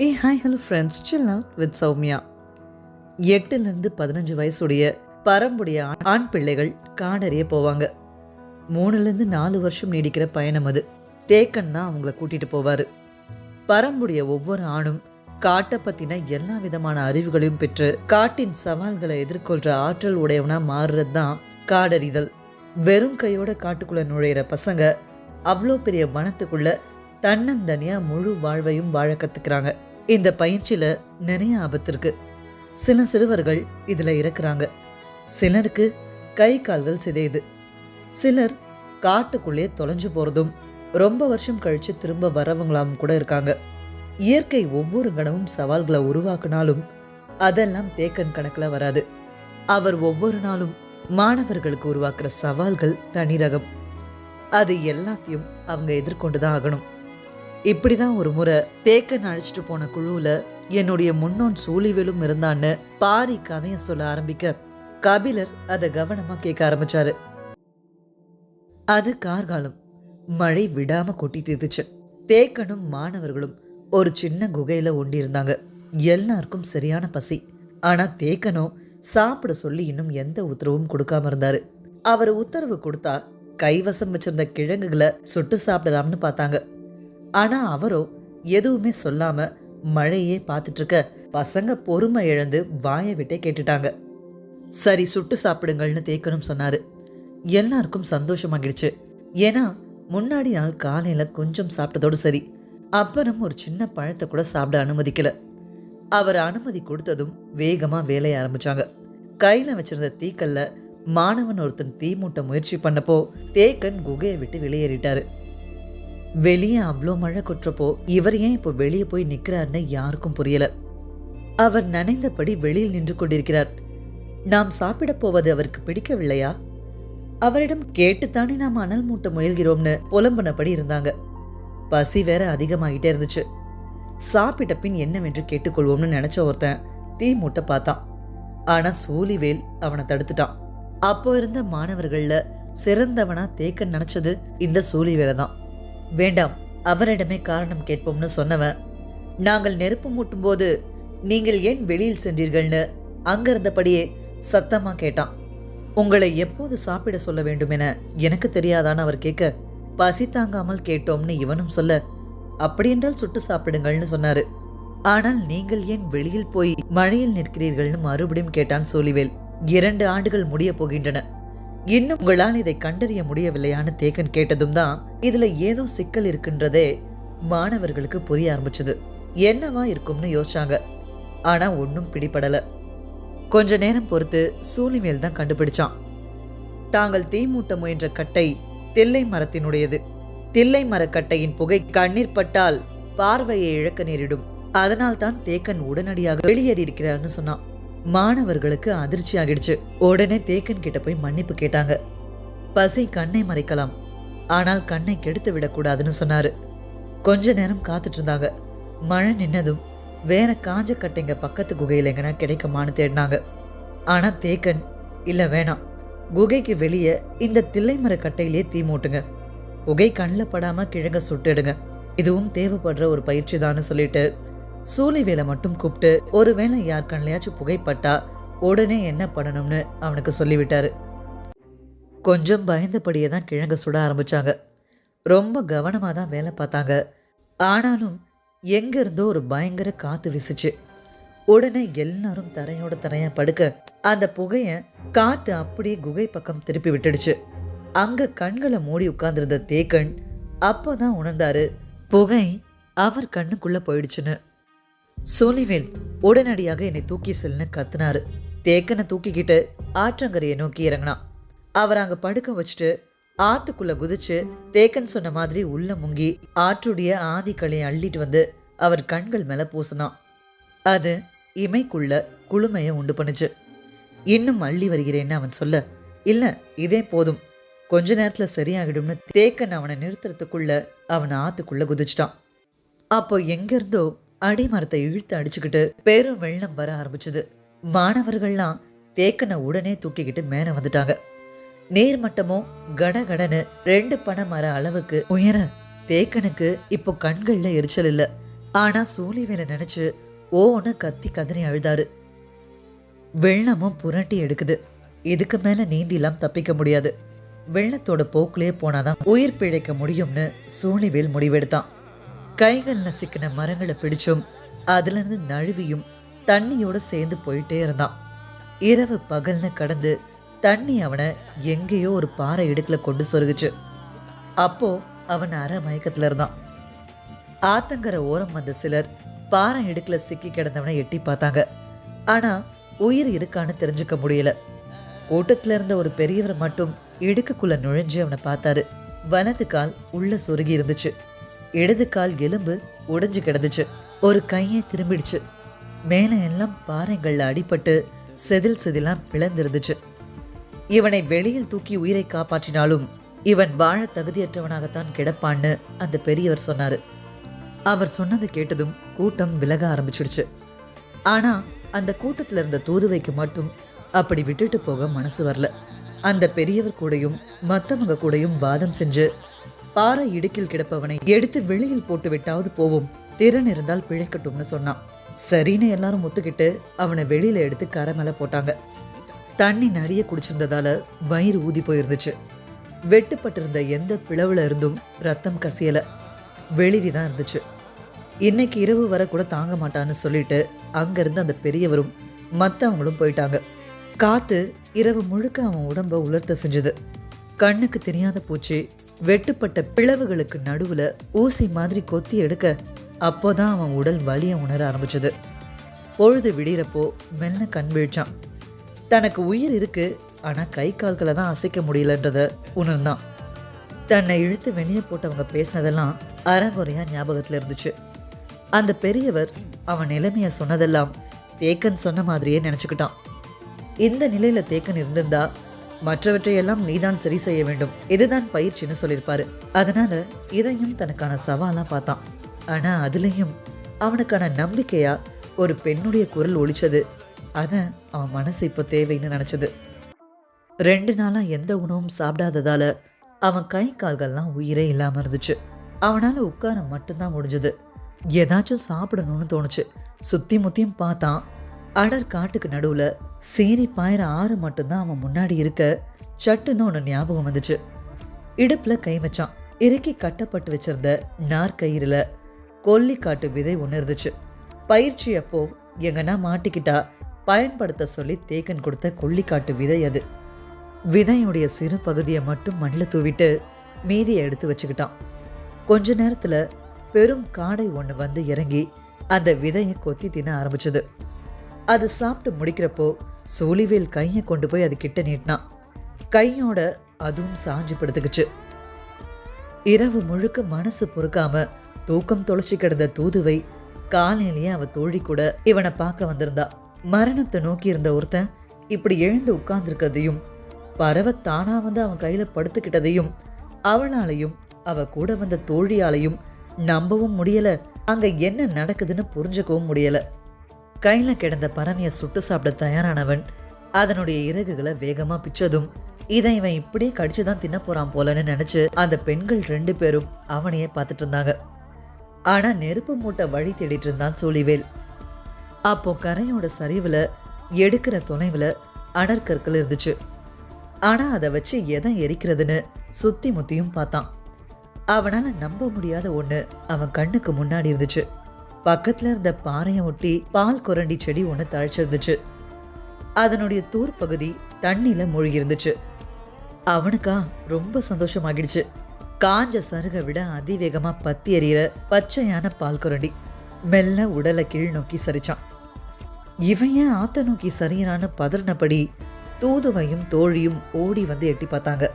Hi hello friends, chill out with Soumya. 8லேருந்து 15 வயசுடைய பரம்புடைய ஆண் பிள்ளைகள் காடறிய போவாங்க. 3லேருந்து 4 வருஷம் நீடிக்கிற பயணம் அது. தேக்கன் தான் அவங்கள கூட்டிகிட்டு போவார். பரம்புடைய ஒவ்வொரு ஆணும் காட்டை பற்றின எல்லா விதமான அறிவுகளையும் பெற்று காட்டின் சவால்களை எதிர்கொள்கிற ஆற்றல் உடையவனாக மாறுறது தான் காடறிதல். வெறும் கையோட காட்டுக்குள்ளே நுழையிற பசங்க அவ்வளோ பெரிய வனத்துக்குள்ள தன்னந்தனியாக முழு வாழ்வையும் வாழ கற்றுக்கிறாங்க. இந்த பயிற்சியில் நிறைய ஆபத்து இருக்கு. சில சிறுவர்கள் இதில் இறக்குறாங்க. சிலருக்கு கை கால்கள் சிதையுது. சிலர் காட்டுக்குள்ளே தொலைஞ்சு போகிறதும் ரொம்ப வருஷம் கழித்து திரும்ப வரவங்களாம் கூட இருக்காங்க. இயற்கை ஒவ்வொரு கணமும் சவால்களை உருவாக்குனாலும் அதெல்லாம் தேக்கன் கணக்கில் வராது. அவர் ஒவ்வொரு நாளும் மாணவர்களுக்கு உருவாக்குற சவால்கள் தனி ரகம். அது எல்லாத்தையும் அவங்க எதிர்கொண்டு தான் ஆகணும். இப்படிதான் ஒரு முறை தேக்கன் அழைச்சிட்டு போன குழுவில் என்னுடைய முன்னோன் சூழிவேலும் இருந்தான்னு பாரி கதையை சொல்ல ஆரம்பிக்க கபிலர் அதை கவனமா கேட்க ஆரம்பிச்சாரு. அது கார்காலம். மழை விடாம கொட்டி தீர்த்துச்சு. தேக்கனும் மாணவர்களும் ஒரு சின்ன குகையில ஒண்டி இருந்தாங்க. எல்லாருக்கும் சரியான பசி. ஆனா தேக்கனோ சாப்பிட சொல்லி இன்னும் எந்த உத்தரவும் கொடுக்காம இருந்தாரு. அவர் உத்தரவு கொடுத்தா கைவசம் வச்சிருந்த கிழங்குகளை சுட்டு சாப்பிடலாம்னு பார்த்தாங்க. ஆனா அவரோ எதுவுமே சொல்லாம மழையே பார்த்துட்டு இருக்க பசங்க பொறுமை இழந்து வாயை விட்டே கேட்டுட்டாங்க. சரி, சுட்டு சாப்பிடுங்கள்னு தேக்கனும் சொன்னாரு. எல்லாருக்கும் சந்தோஷமாகிடுச்சு. ஏன்னா முன்னாடி நாள் காலையில கொஞ்சம் சாப்பிட்டதோடு சரி. அப்புறம் ஒரு சின்ன பழத்தை கூட சாப்பிட அனுமதிக்கல. அவர் அனுமதி கொடுத்ததும் வேகமா வேலைய ஆரம்பிச்சாங்க. கையில வச்சிருந்த தீக்கல்ல மாணவன் ஒருத்தன் தீ மூட்ட முயற்சி பண்ணப்போ தேக்கன் குகையை விட்டு வெளியேறிட்டாரு. வெளியே அவ்வளோ மழை கொற்றப்போ இவர் ஏன் இப்போ வெளியே போய் நிற்கிறாருன்னு யாருக்கும் புரியல. அவர் நனைந்தபடி வெளியில் நின்று கொண்டிருக்கிறார். நாம் சாப்பிட போவது அவருக்கு பிடிக்கவில்லையா? அவரிடம் கேட்டுத்தானே நாம் அனல் மூட்ட முயல்கிறோம்னு புலம்புனபடி இருந்தாங்க. பசி வேற அதிகமாகிட்டே இருந்துச்சு. சாப்பிட்ட பின் என்னவென்று கேட்டுக்கொள்வோம்னு நினைச்ச ஒருத்தன் தீ மூட்டை பார்த்தான். ஆனா சூழிவேல் அவனை தடுத்துட்டான். அப்போ இருந்த மாணவர்கள்ல சிறந்தவனா தேக்கன் நினைச்சது இந்த சூழிவேலை தான். வேண்டாம், அவரிடமே காரணம் கேட்போம்னு சொன்னவன், நாங்கள் நெருப்பு மூட்டும் போது நீங்கள் ஏன் வெளியில் சென்றீர்கள்னு அங்கிருந்தபடியே சத்தமா கேட்டான். உங்களை எப்போது சாப்பிட சொல்ல வேண்டும் என எனக்கு தெரியாதான்னு அவர் கேட்க, பசி தாங்காமல் கேட்டோம்னு இவனும் சொல்ல, அப்படியென்றால் சுட்டு சாப்பிடுங்கள்னு சொன்னாரு. ஆனால் நீங்கள் ஏன் வெளியில் போய் மழையில் நிற்கிறீர்கள்னு மறுபடியும் கேட்டான் சூழிவேல். 2 ஆண்டுகள் முடிய போகின்றன. இன்னும் உங்களால் இதை கண்டறிய முடியவில்லையான்னு தேக்கன் கேட்டதும் தான் இதுல ஏதோ சிக்கல் இருக்குன்றதே மாணவர்களுக்கு புரிய ஆரம்பிச்சது. என்னவா இருக்கும்னு யோசிச்சாங்க. ஆனா ஒன்னும் பிடிபடல. கொஞ்ச நேரம் பொறுத்து சூழிவேல் தான் கண்டுபிடிச்சான். தாங்கள் தீ மூட்ட முயன்ற கட்டை தில்லை மரத்தினுடையது. தில்லை மரக்கட்டையின் புகை கண்ணீர் பட்டால் பார்வையை இழக்க நேரிடும். அதனால் தான் தேக்கன் உடனடியாக வெளியேறியிருக்கிறார்னு சொன்னான். மாணவர்களுக்கு அதிர்ச்சி ஆகிடுச்சு. உடனே தேக்கன் கிட்ட போய் மன்னிப்பு கேட்டாங்க. பசி கண்ணை மறைக்கலாம், ஆனால் கண்ணை கெடுத்து விடக்கூடாதுன்னு சொன்னாரு. கொஞ்ச நேரம் காத்துட்டு இருந்தாங்க. மழை நின்னதும் வேற காஞ்ச கட்டைங்க பக்கத்து குகையில எங்கன்னா கிடைக்குமான்னு தேடினாங்க. ஆனா தேக்கன், இல்ல வேணாம், குகைக்கு வெளியே இந்த தில்லை மர கட்டையிலே தீ மூட்டுங்க, புகை கண்ணில் படாம கிழங்க சுட்டுடுங்க, இதுவும் தேவைப்படுற ஒரு பயிற்சி தான்னு சொல்லிட்டு சூழிவேலை மட்டும் கூப்பிட்டு ஒருவேளை யார் கண்ணையாச்சும் புகைப்பட்டா உடனே என்ன பண்ணணும்னு அவனுக்கு சொல்லிவிட்டாரு. கொஞ்சம் பயந்தபடியே தான் கிழங்க சுட ஆரம்பிச்சாங்க. ரொம்ப கவனமாக தான் வேலை பார்த்தாங்க. ஆனாலும் எங்க இருந்தோ ஒரு பயங்கர காத்து வீசுச்சு. உடனே எல்லாரும் தரையோட தரையா படுக்க அந்த புகைய காத்து அப்படியே குகை பக்கம் திருப்பி விட்டுடுச்சு. அங்க கண்களை மூடி உட்கார்ந்திருந்த தேக்கன் அப்போதான் உணர்ந்தாரு புகை அவர் கண்ணுக்குள்ள போயிடுச்சுன்னு. சூழிவேல் உடனடியாக என்னை தூக்கி செல்லுன்னு கத்துனாரு. தேக்கனை தூக்கிக்கிட்டு ஆற்றங்கரையை நோக்கி இறங்கினான். அவர் அங்க படுக்க வச்சுட்டு ஆத்துக்குள்ள குதிச்சு தேக்கன் சொன்ன மாதிரி உள்ள முங்கி ஆற்றுடைய ஆதிக்களையை அள்ளிட்டு வந்து அவர் கண்கள் மேல பூசினான். அது இமைக்குள்ள குளுமைய உண்டு பண்ணுச்சு. இன்னும் அள்ளி வருகிறேன்னு அவன் சொல்ல, இல்ல இதே போதும், கொஞ்ச நேரத்துல சரியாகிடும்னு தேக்கன் அவனை நிறுத்துறதுக்குள்ள அவன் ஆத்துக்குள்ள குதிச்சிட்டான். அப்போ எங்க இருந்தோ அடிமரத்தை இழுத்து அடிச்சுக்கிட்டு பெரும் வெள்ளம் வர ஆரம்பிச்சது. மாணவர்கள்லாம் தேக்கனை உடனே தூக்கிக்கிட்டு மேல வந்துட்டாங்க. நீர்மட்டமோ கடகடன்னு 2 பனை மர அளவுக்கு உயர தேக்கனுக்கு இப்போ கண்கள்ல எரிச்சல் இல்ல. ஆனா சூழிவேலை நினைச்சு ஓன்னு கத்தி கதறி அழுதாரு. வெள்ளமும் புரட்டி எடுக்குது. இதுக்கு மேல நீந்திலாம் தப்பிக்க முடியாது. வெள்ளத்தோட போக்குலயே போனாதான் உயிர் பிழைக்க முடியும்னு சூழிவேல் முடிவெடுத்தான். கைகள்ல சிக்கின மரங்களை பிடிச்சும் அதுல இருந்து நழுவியும் தண்ணியோட சேர்ந்து போயிட்டே இருந்தான். இரவு பகல்னு கடந்து தண்ணி அவனை எங்கேயோ ஒரு பாறை இடுக்குல கொண்டு சொருகுச்சு. அப்போ அவன் அரை மயக்கத்துல இருந்தான். ஆத்தங்கரை ஓரம் வந்த சிலர் பாறை இடுக்குல சிக்கி கிடந்தவனை எட்டி பார்த்தாங்க. ஆனா உயிர் இருக்கான்னு தெரிஞ்சுக்க முடியல. கூட்டத்துல இருந்த ஒரு பெரியவர் மட்டும் இடுக்குக்குள்ள நுழைஞ்சு அவனை பார்த்தாரு. வலது கால் உள்ள சொருகி இருந்துச்சு. இடது கால் எலும்பு உடைஞ்சு கிடந்துச்சு. ஒரு கையை திரும்பிடுச்சு. மேல எல்லாம் பாறைகள்ல அடிபட்டு செதில் செதிலாம் பிளந்திருந்துச்சு. இவனை வெளியில் தூக்கி உயிரை காப்பாற்றினாலும் இவன் வாழ தகுதியற்றவனாகத்தான் கிடப்பான்னு அந்த பெரியவர் சொன்னாரு. அவர் சொன்னது கேட்டதும் கூட்டம் விலக ஆரம்பிச்சிடுச்சு. ஆனா அந்த கூட்டத்துல இருந்த தூதுவைக்கு மட்டும் அப்படி விட்டுட்டு போக மனசு வரல. அந்த பெரியவர் கூடயும் மத்தவங்க கூடயும் வாதம் செஞ்சு பாறை இடுக்கில் கிடப்பவனை எடுத்து வெளியில் போட்டு விட்டாவது போவோம், திறன் இருந்தால் பிழைக்கட்டும்னு சொன்னான். சரின்னு எல்லாரும் ஒத்துக்கிட்டு அவனை வெளியில எடுத்து கரை மேல போட்டாங்க. தண்ணி நிறைய குடிச்சிருந்ததால வயிறு ஊதி போயிருந்துச்சு. வெட்டுப்பட்டிருந்த எந்த பிளவுல இருந்தும் ரத்தம் கசியல. வெளிரிதான் இருந்துச்சு. இன்னைக்கு இரவு வர கூட தாங்க மாட்டான்னு சொல்லிட்டு அங்கிருந்து அந்த பெரியவரும் மற்றவங்களும் போயிட்டாங்க. காத்து இரவு முழுக்க அவன் உடம்ப உலர்த்த செஞ்சது. கண்ணுக்கு தெரியாத பூச்சி வெட்டுப்பட்ட பிளவுகளுக்கு நடுவுல ஊசி மாதிரி கொத்தி எடுக்க அப்போதான் அவன் உடல் வலிய உணர ஆரம்பிச்சது. பொழுது விடிறப்போ மெல்ல கண் வீழ்ச்சான். தனக்கு உயிர் இருக்கு, ஆனா கை கால்களை தான் அசைக்க முடியலன்றத உணர்ந்தான். தன்னை இழுத்து வெளியே போட்டவங்க பேசினதெல்லாம் அறகுறையா ஞாபகத்துல இருந்துச்சு. அந்த பெரியவர் அவன் நிலைமைய சொன்னதெல்லாம் தேக்கன் சொன்ன மாதிரியே நினைச்சுக்கிட்டான். இந்த நிலையில தேக்கன் இருந்திருந்தா மற்றவற்றையெல்லாம் நீதான் சரி செய்ய வேண்டும், இதுதான் பயிற்சின்னு சொல்லியிருப்பாரு. அதனால இதையும் தனக்கான சவாலா பார்த்தான். ஆனா அதுலயும் அவனுக்கான நம்பிக்கையா ஒரு பெண்ணுடைய குரல் ஒலிச்சது. அத அவன் மனசு இப்போ தேவைன்னு நினைச்சது. 2 நாளா எந்த உணவும் சாப்பிடாததால அவன் கை கால்கள்லாம் உயிரே இல்லாம இருந்துச்சு. அவனால உட்கார மட்டும்தான் முடிஞ்சது. ஏதாச்சும் சாப்பிடணும்னு தோணுச்சு. சுத்தி முத்தியும் பார்த்தான். அடர் காட்டுக்கு நடுவுல சீறி பாயிர ஆறு மட்டும்தான் அவன் முன்னாடி இருக்க சட்டுன்னு ஒன்று ஞாபகம் வந்துச்சு. இடுப்புல கை வச்சான். இறுக்கி கட்டப்பட்டு வச்சிருந்த நார்கயிறுல கொல்லிக்காட்டு விதை ஒன்று இருந்துச்சு. பயிற்சி அப்போ எங்கன்னா மாட்டிக்கிட்டா பயன்படுத்த சொல்லி தேக்கன் கொடுத்த கொல்லிக்காட்டு விதை அது. விதையுடைய சிறு பகுதியை மட்டும் மண்ணில் தூவிட்டு மீதியை எடுத்து வச்சுக்கிட்டான். கொஞ்ச நேரத்துல பெரும் காடை ஒன்று வந்து இறங்கி அந்த விதையை கொத்தி தின்ன ஆரம்பிச்சது. அது சாப்பிட்டு முடிக்கிறப்போ சூழிவேல் கையை கொண்டு போய் அது கிட்ட நீட்டினான். கையோட அதுவும் சாஞ்சு படுத்துக்குச்சு. இரவு முழுக்க மனசு பொறுக்காம தூக்கம் தொலைச்சி கிடந்த தூதுவை காலையிலேயே அவ தோழி கூட இவனை பார்க்க வந்திருந்தா. மரணத்தை நோக்கி இருந்த ஒருத்தன் இப்படி எழுந்து உட்கார்ந்துருக்கிறதையும் பறவை தானா வந்து அவன் கையில படுத்துக்கிட்டதையும் அவளாலையும் அவ கூட வந்த தோழியாலையும் நம்பவும் முடியல. அங்க என்ன நடக்குதுன்னு புரிஞ்சுக்கவும் முடியல. கையில கிடந்த பறவைய சுட்டு சாப்பிட தயாரானவன் அதனுடைய இறகுகளை வேகமா பிச்சதும் இதை இவன் இப்படியே கடிச்சுதான் தின்ன போறான் போலன்னு நினைச்சு அந்த பெண்கள் 2 பேரும் அவனையே பார்த்துட்டு இருந்தாங்க. ஆனா நெருப்பு மூட்டை வழி தேடிட்டு இருந்தான் சூழிவேல். அப்போ கரையோட சரிவுல எடுக்கிற தொலைவுல அடற்கற்கள் இருந்துச்சு. ஆனா அதை வச்சு எதை எரிக்கிறதுன்னு சுத்தி முத்தியும் பார்த்தான். அவனால நம்ப முடியாத ஒண்ணு அவன் கண்ணுக்கு முன்னாடி இருந்துச்சு. பக்கத்துல இருந்த பாறையை ஒட்டி பால் கொரண்டி செடி ஒண்ணு தழைச்சிருந்துச்சு. அதனுடைய தூர் பகுதி தண்ணியில மூழ்கி இருந்துச்சு. அவனுக்கா ரொம்ப சந்தோஷமாகிடுச்சு. காஞ்ச சருக விட அதிவேகமா பத்தி எறிகிற பச்சையான பால் கொரண்டி. மெல்ல உடலை கீழ் நோக்கி சரிச்சான். இவன் ஏன் ஆத்த நோக்கி சரியிறான்னு பதறினபடி தூதுவையும் தோழியும் ஓடி வந்து எட்டி பார்த்தாங்க.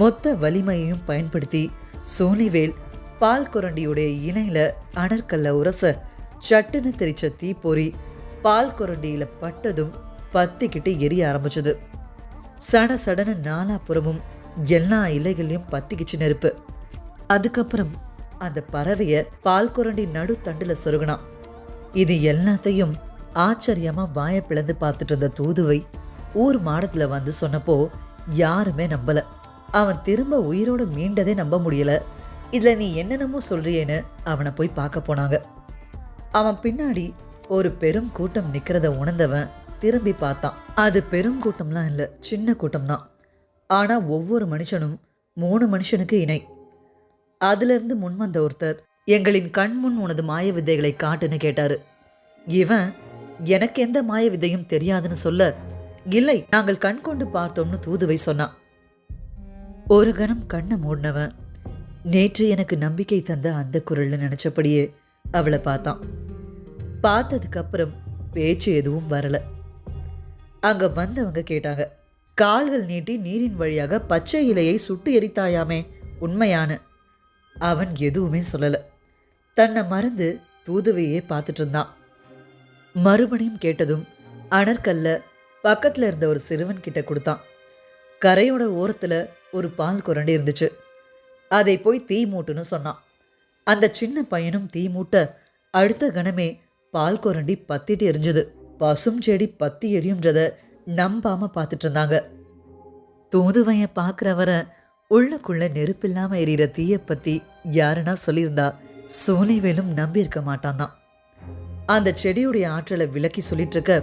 மொத்த வலிமையையும் பயன்படுத்தி சோழிவேல் பால் கொரண்டியுடைய இலையில அடற்கல்ல உரச சட்டுன்னு தெரிச்ச தீப்பொறி பால் கொரண்டியில பட்டதும் பத்திக்கிட்டு எரிய ஆரம்பிச்சது. சட சடன நாலாப்புறமும் எல்லா இலைகளையும் பத்திக்கிச்சு நெருப்பு. அதுக்கப்புறம் அந்த பறவைய பால் கொரண்டி நடு தண்டுல சொருகினான். இது எல்லாத்தையும் ஆச்சரியமா வாய பிளந்து பார்த்துட்டு இருந்த தூதுவை ஊர் மாடத்துல வந்து சொன்னப்போ யாருமே நம்பல. அவன் திரும்ப உயிரோடு மீண்டதே நம்ப முடியல. இதுல நீ என்னென்னமோ சொல்றியேன்னு அவனை போய் பார்க்க போனாங்க. அவன் பின்னாடி ஒரு பெரும் கூட்டம் நிக்கிறத உணர்ந்தவன் திரும்பி பார்த்தான். அது பெரும் கூட்டம்லாம் இல்ல, சின்ன கூட்டம் தான். ஆனா ஒவ்வொரு மனுஷனும் 3 மனுஷனுக்கு இணை. அதுல இருந்து முன் வந்த ஒருத்தர், எங்களின் கண் முன் உனது மாய வித்தைகளை காட்டுன்னு கேட்டாரு. இவன் எனக்கு எந்த மாய வித்தையும் தெரியாதுன்னு சொல்ல, இல்லை நாங்கள் கண் கொண்டு பார்த்தோம்னு தூதுவை சொன்னான். ஒரு கணம் கண்ணை மூடினவன் நேற்று எனக்கு நம்பிக்கை தந்த அந்த குரல்னு நினைச்சபடியே அவளை பார்த்தான். பார்த்ததுக்கு அப்புறம் பேச்சு எதுவும் வரல. அங்க வந்தவங்க கேட்டாங்க, கால்கள் நீட்டி நீரின் வழியாக பச்சை இலையை சுட்டு எரித்தாயாமே, உண்மையான? அவன் எதுவுமே சொல்லல. தன்னை மறந்து தூதுவையே பார்த்துட்டு இருந்தான். மறுபடியும் கேட்டதும் அனற்கல்ல பக்கத்துல இருந்த ஒரு சிறுவன் கிட்ட கொடுத்தான். கரையோட ஓரத்துல ஒரு பால் குரண்டி இருந்துச்சு. அதை போய் தீ மூட்டுன்னு சொன்னான். அந்த சின்ன பையனும் தீ மூட்ட அடுத்த கணமே பால் குரண்டி பத்திட்டு எரிஞ்சுது. பசும் செடி பத்தி எரியும்ன்றத நம்பாம பார்த்துட்டு இருந்தாங்க. தூதுவைய பார்க்குறவரை உள்ளுக்குள்ள நெருப்பில்லாம எரியிற தீய பத்தி யாருன்னா சொல்லியிருந்தா சோலைவேலும் நம்பி இருக்க மாட்டான் தான். அந்த செடியுடைய ஆற்றலை விளக்கி சொல்லிட்டு இருக்க,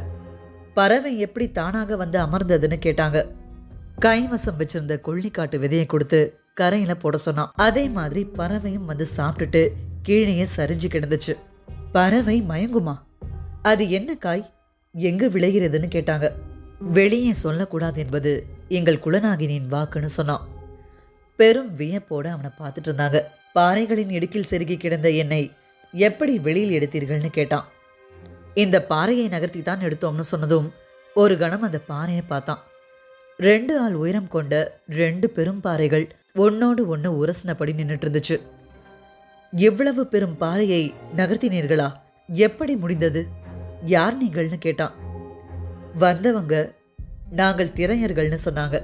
பறவை எப்படி தானாக வந்து அமர்ந்ததுன்னு கேட்டாங்க. கைவசம் வச்சிருந்த கொள்ளிக்காட்டு விதையை கொடுத்து கரையில போட சொன்னான். அதே மாதிரி பறவையும் வந்து சாப்பிட்டுட்டு கீழேயே சரிஞ்சு கிடந்துச்சு. பறவை மயங்குமா? அது என்ன காய், எங்கு விளைகிறதுன்னு கேட்டாங்க. வெளியே சொல்லக்கூடாது என்பது எங்கள் குலநாகினியின் வாக்குன்னு சொன்னான். பெரும் வியப்போட அவனை பார்த்துட்டு இருந்தாங்க. பாறைகளின் இடுக்கில் செருகி கிடந்த என்னை எப்படி வெளியில் எடுத்தீர்கள்னு கேட்டான். இந்த பாறையை நகர்த்தி தான் எடுத்தோம்னு சொன்னதும் ஒரு கணம் அந்த பாறையை பார்த்தான். 2 ஆள் உயரம் கொண்ட 2 பெரும் பாறைகள் ஒன்னோடு ஒன்று உரசினபடி நின்றுட்டு இருந்துச்சு. எவ்வளவு பெரும் பாறையை நகர்த்தினீர்களா? எப்படி முடிந்தது? யார் நீங்கள்னு கேட்டான். வந்தவங்க நாங்கள் திரையர்கள்னு சொன்னாங்க.